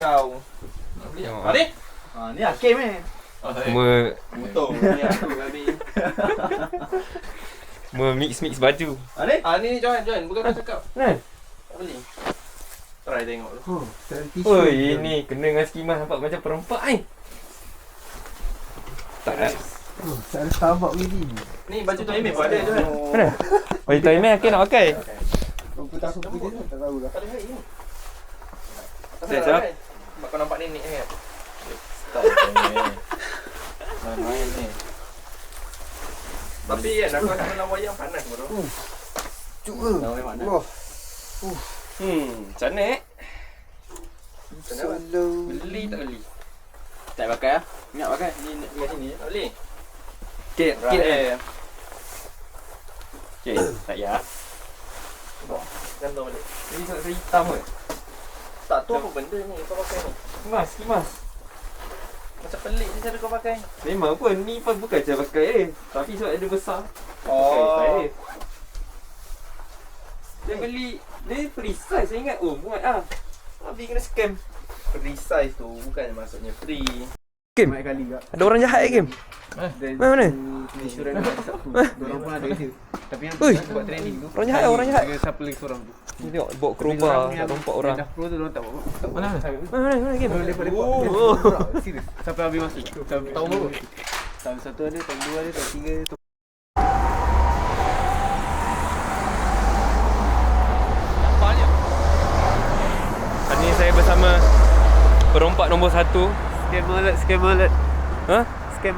Kau. Ni? Ni Hakim ni. Motor ni aku tadi. Mix baju. Ni join. Bukan kau cakap. Kan? Tak beli. Try tengok dulu. Oi, ini kena dengan skimas nampak macam perempak ni. Tak ada. Saya Starbucks ni. Ni baju tu email pun ada je kan? Mana? Baju tu email Hakim nak pakai. Aku tak tahu lah. Tak ada hari ni. Siap. Kau nampak nenek ni kan? Style ni. Main ni. Tapi kan aku nak malam wayang panas bro. Cuba. Wah. Macam mana Beli tak beli? Tak pakai ah? Ingat pakai? Ni kat sini tak beli. Kit Okay, tak payah. Gantung balik. Ini saya hitam ke? Tak tahu apa benda ni kau pakai ni. Skimas. Macam pelik je cara kau pakai. Memang pun ni pun bukan cara pakai tapi sebab dia besar. Oh. Dia beli, dia free size saya ingat. Oh muat lah. Habis kena scam. Free size tu bukan maksudnya free. Kim, Banyak kali tak. ada orang jahat Kim. Mana? Insurans Diorang pun ada je. Tapi yang buat training tu Orang jahat. dengan siapa lagi seorang tu. Ni tengok bawa crowbar, nak rompak orang. Dah pro tu diorang tak bawa. Mana Kim? Lepak. Serius. Sampai habis masa. Tahun berapa? Tahun 1 ada, tahun 2 ada, tahun 3 ada. Hari ni saya bersama perompak nombor 1. Scam alert. Ha? Scam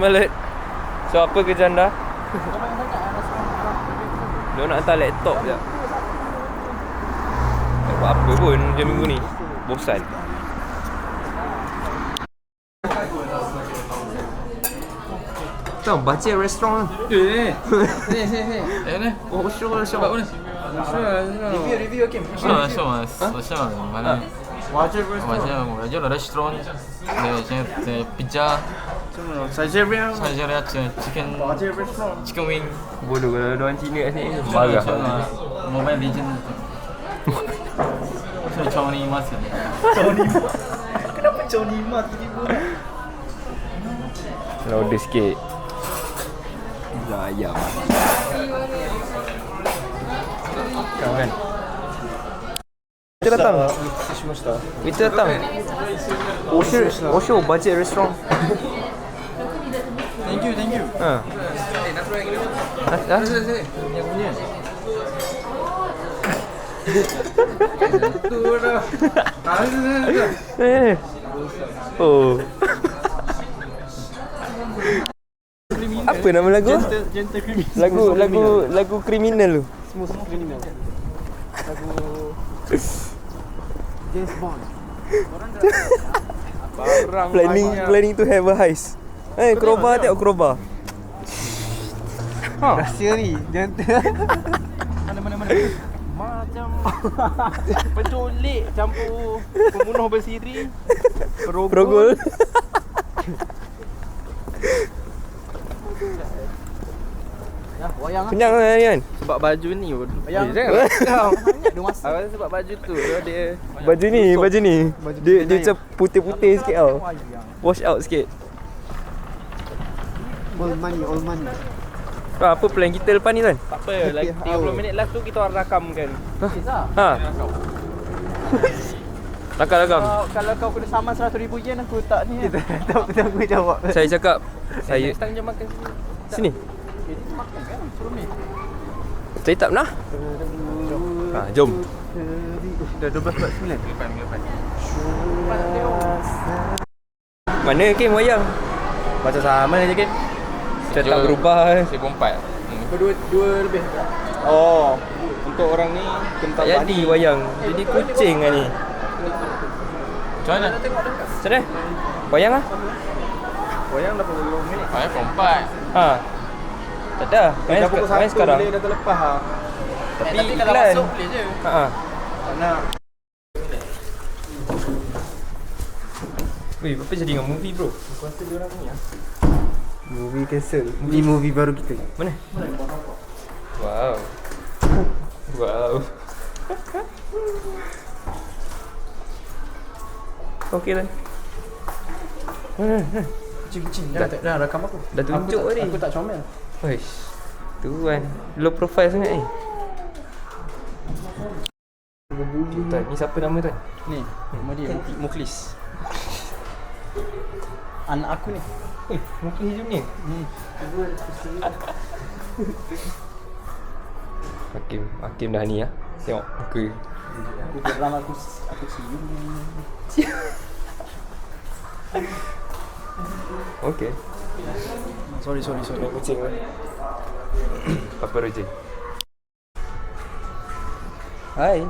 alert. So apa kerja anda? Dia nak hantar laptop je. Tak buat apa pun dia minggu ni. Bosan. Tahu baca restoran. Ni. Oh, sure. Sebab mana? Review Hakim. mana wajah restoran pizza saja chicken wing Bodoh kalau orang Cina kat sini. Marah. Mobile Legend Johnny Mas Kenapa Johnny Mat tiba-tiba? Kalau order sikit. Pizza ayam. Kau kan? Kita datang. Kita datang. Osho budget restaurant. Thank you. Ha. Dah? Yang punya. Tu dah. Oh. Apa nama lagu? Gentle criminal. Lagu kriminal tu. Smooth criminal. Lagu James Bond. Planning to have a heist. Crowbar tengok crowbar. Rahsia ni. Mana. Macam penculik campur pembunuh bersiri. Perogol. Wayang Kenyang lah ni kan. Sebab baju ni pun. Wayang. Jangan. Ada masa. Awak sebab baju tu dia Baju ni. Dia macam putih-putih sikit tau. Wayang. Wash out sikit. All money. Apa plan kita lepas ni kan? tak apa. Lagi 30 minit last tu kita orang rakamkan. Ha. Rakam. Kalau kau kena saman 100,000 yen aku tak ni. Tak aku jawab. Saya cakap saya Next time jom makan sini. sini. Jadi makan kan suruh ni. Saya tak pernah. Ha, jom. Dah 12:49. Mana Kim wayang? Macam sama je kan. Macam tak berubah. 1,400 Dua lebih. Oh, untuk orang ni Tak jadi wayang. Jadi kucing lah ni. macam mana? Macam mana? Wayang lah? wayang dah 20 minit. 4 Ha. Tak ada. Main sekarang. Boleh dah terlepas lah. Tapi kalau iklan. masuk boleh je. Ha. Tak nak. Weh, apa jadi dengan movie bro? Aku rasa dia orang ni lah. Movie cancel. Ni movie baru kita. Mana? Wow. Okey kan? Kucing-kucing. Dah rakam aku. Dah tunjuk tadi. Aku tak comel. Wish. Tu kan. Low profile sangat ni. Tuan, ni siapa nama tuan? Ni, nama dia Mukhlis. Anak aku ni. Mungkin hijau ni. Hakim dah ni lah. Tengok muka. Aku geram aku cium. Okey. Sorry. Kucing lah. Papa Roger. Hi.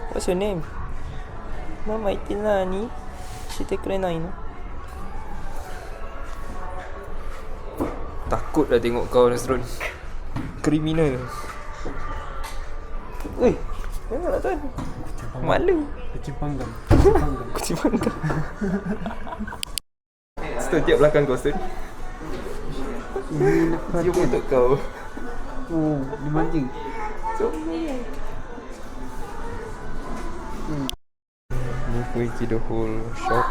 What's your name? Mama Itilani. Shite kurenai no? Takut dah tengok kau Nasrul. Kriminal. Ui, tengoklah tuan. Malu. Kucing panggang. Kucing panggang. Stone tiap belakang kau Stone. Dia untuk kau. Oh, dia manja. Ni kunci the whole shop.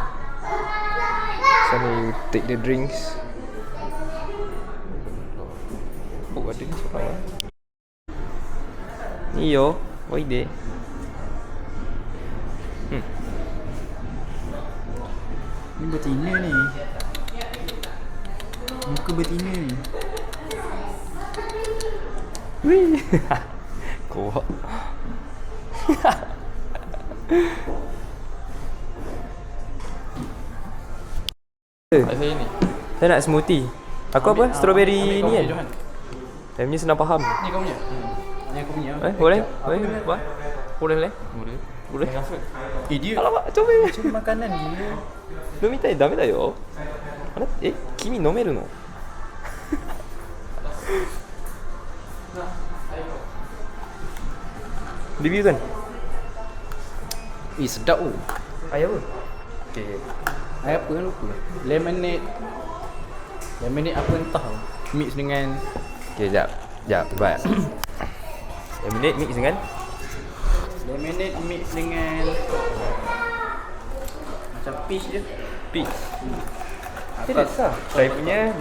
Sana you take the drinks. Oh, ada ni seorang lah. Ni yo, why there? Ni betina ni. Muka betina ni. Wih. Kuat. Saya ni. Saya nak smoothie. Aku apa? Strawberry ni kan? Johan. Saya punya senang faham. Ni kau punya. Ni aku punya. Boleh? Boleh? Boleh? Boleh. Boleh? Dia Alamak, coba. macam makanan dia. 飲みたいダメだよ。あれ君飲めるのReview kan? Sedap tu. Air apa? Okay. Air apa lupa. Lemonade apa entah. Mix dengan Okay, sekejap. Baik. Lemonade mix dengan? macam peach je. Peach. Rasa. Saya punya,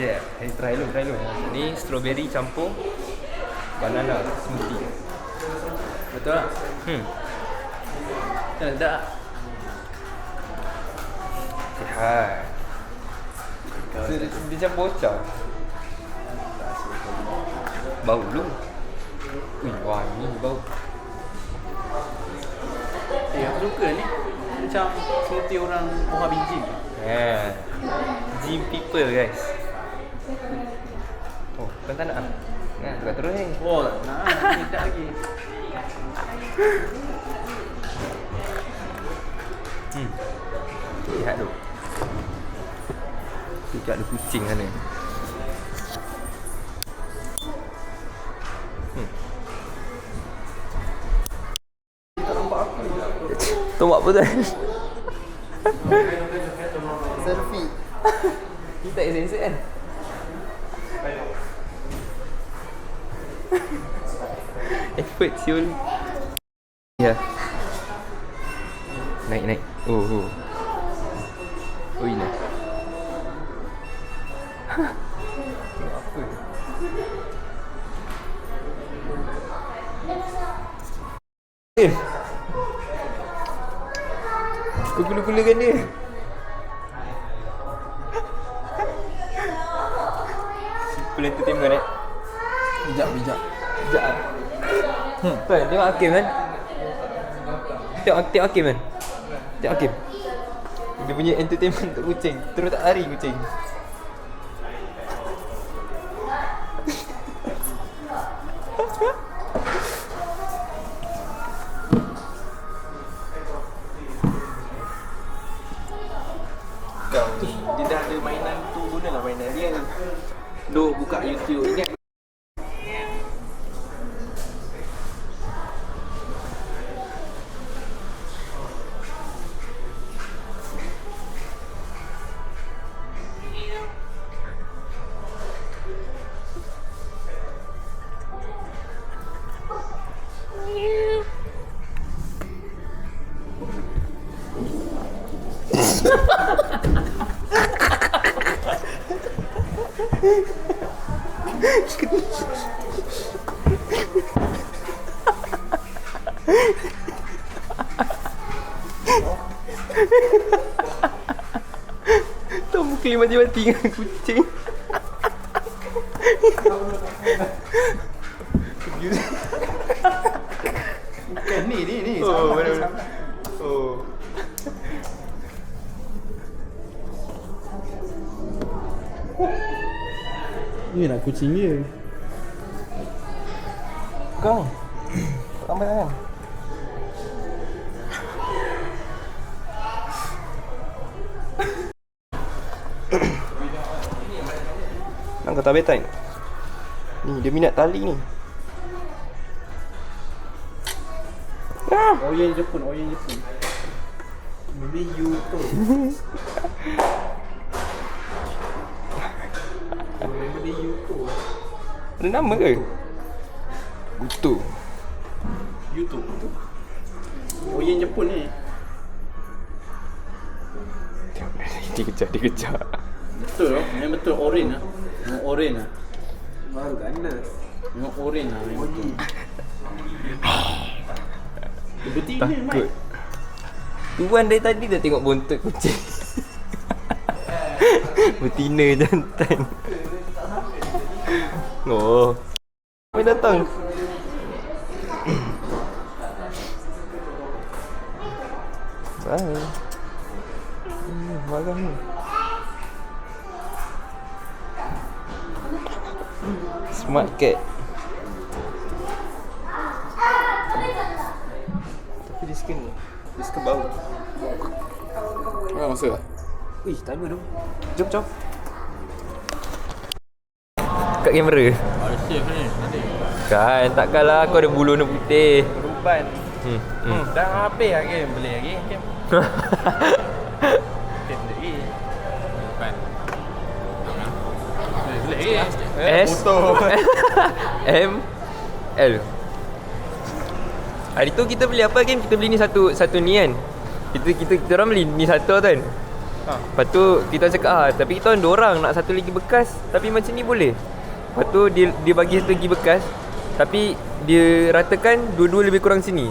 try dulu. Ni strawberry campur banana smoothie. Betul tak? Tak. Sihat. Dia macam bocah. Bau dulu. Wangi bau. Aku suka ni. Macam smoothie orang buah biji. Gym people guys. Oh, kau tak nak? Tukar terus ni. Oh, nak tak lagi. Lihat tu. Sekejap ada kucing sana. Tombak apa tu? Selfie. Kita esok kan? Effort siul. Ya. Naik. Oh. Oh ini. Apa? Kau gula-gulakan dia. Simple entertainment Bijak. Tengok Hakim kan. Tengok Hakim kan. Tengok Hakim. Dia punya entertainment untuk kucing. Terus tak lari kucing. Dia dah ada mainan tu, gunalah mainan dia. Duk buka YouTube ingat. Tom mukli mati-mati dengan kucing. Bukan ni. Oh, benar. Oh. Ni nak kucing dia. Kau ni. Lambat kan? Nak kau tak bedtime? Ni dia minat tali ni. Oyen Jepun. Maybe you tu. Maybe you tu. Ada nama ke? Gutu. YouTube tu. Oyen Jepun ni. Dia kejar. Betul lah. Memang betul oren lah. Memang oren lah. Baru ganas. Memang oren lah. Betina Takut. Tuan dari tadi dah tengok bontot kucing. Betina jantan. Oh. Mai datang. Hai. Malam ni. Smart cat. Tapi dia suka bau. Kau masa? Ih, timer tu. Jom. Kat kamera. Safe ni. Nanti. Kan, takkanlah kau ada bulu warna putih. Rumpan. Dah habis lah game. Beli lagi game. Game lagi. Rumpan. Beli lagi. S M L. Hari tu kita beli apa kan? Kita beli ni satu ni kan. Kita orang beli ni satu kan. Lepas tu kita cakap tapi kita orang 2 orang nak satu lagi bekas, tapi macam ni boleh. Lepas tu dia bagi satu lagi bekas, tapi dia ratakan dua-dua lebih kurang sini.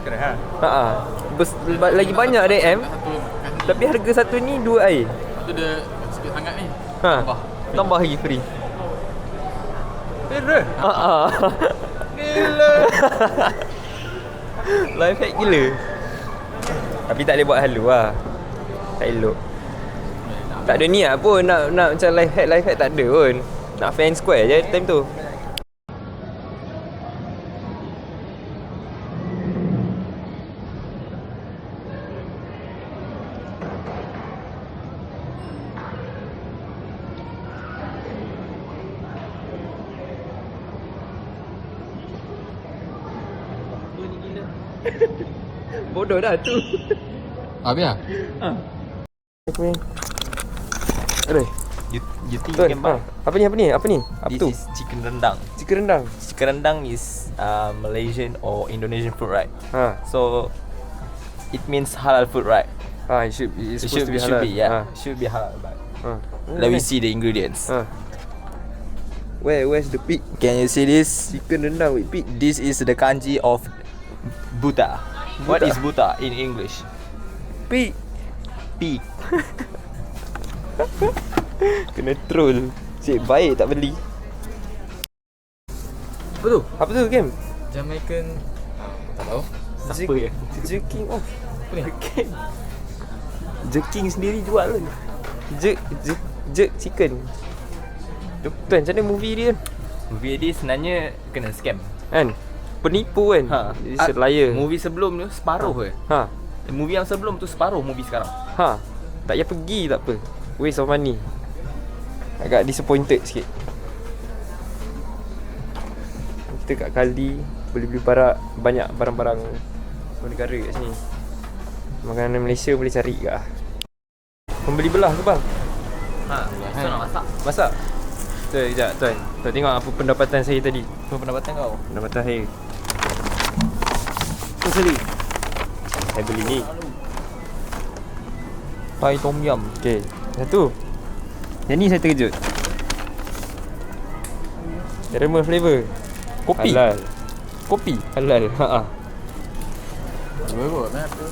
Kena Lagi banyak RM, tapi harga satu ni 2 air. Lepas tu dia sikit sangat ni. Tambah lagi free. Kira. Gila. Life hack gila. Tapi tak boleh buat halu lah. Tak elok. Tak ada niat pun nak macam life hack tak ada pun. Nak fan square je time tu. Bodoh dah tu. Habis lah? Apa ni? Aduh. You think Tuan, you can buy? Apa ni? Apa This tu? is chicken rendang. Chicken rendang. Chicken rendang is Malaysian or Indonesian food, right? So it means halal food, right? It's supposed to be halal. Should be halal, but Let let me see the ingredients. Where's the pig? Can you see this? Chicken rendang with pig. This is the kanji of buta. What Buta. is buta in English? Pig. Pig. Kena troll. Cik baik tak beli. Apa tu game? Jamaican. Tak tahu. Siapa ya? Jerking off. Apa ni? Jerking sendiri jual kan. Jerk chicken. Tuan, macam mana movie dia? Movie ni sebenarnya kena scam. Kan? Penipu kan? It's a liar. Movie sebelum tu separuh je. Movie yang sebelum tu separuh movie sekarang. Tak payah pergi tak apa. Waste of money. Agak disappointed sikit. Kita kat Kali boleh beli banyak barang-barang negara kat sini. Makanan Malaysia boleh cari ke? Membeli belah ke bang? So nak masak. Masak? Sekejap tuan. Tuan tengok apa pendapatan saya tadi. Apa pendapatan kau? Pendapatan saya. Tu sekali. Saya beli ni. Thai tom yum. Okay. Satu. Yang ni saya terkejut. Caramel flavour. Kopi. Halal. Kopi. Halal. Ha. Berapa nak tu?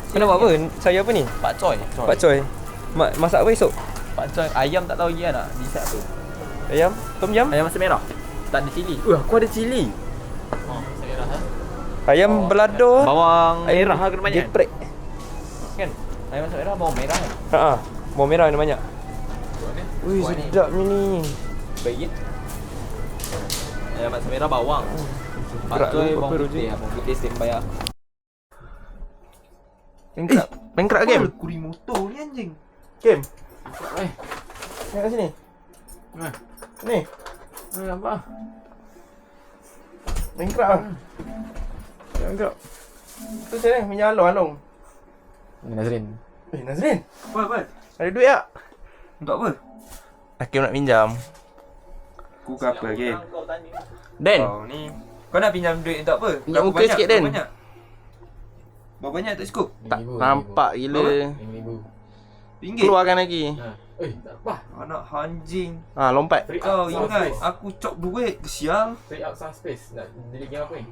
Kau nak buat apa? Saya apa ni? Pak coy. Pak Coy. Masak apa esok? Pak coy ayam tak tahu lagi kan nak decide apa. Ayam? Tom yum? Ayam masak merah. Tak ada cili. Aku ada cili. Oh, saya rasa. Ayam balado. Bawang Ayam merah kena banyak kan? geprek. Kan? Ayam masak merah bawang merah kan? Ha. Bawang merah kena banyak. Ui, Buat ni. sedap ni. Baik. Ayam masak merah bawang. Pak Gerak coy dulu, bawang apa, putih. Roji? Bawang putih standby lah. Bengkrak game. Kuri motor ni anjing. Game. Eh, Tengok kat sini. Nah. Ni. Apa? Bengkrak ah. Bengkrak. Tu saya punya along. Nazrin. Nazrin. Apa? Ada duit tak? Untuk apa? Hakim nak pinjam. Aku ke apa game? Dan, Oh ni. kau nak pinjam duit untuk apa? Pinjam muka sikit, Dan. Berapa banyak tak cukup? Tak nampak gila. RM5,000. RM5. Keluarkan lagi. Tak apa. Anak anjing. Ha, lompat. Free Kau up ingat space. aku cop duit ke sial? Free up some space. Nak delete game apa ni?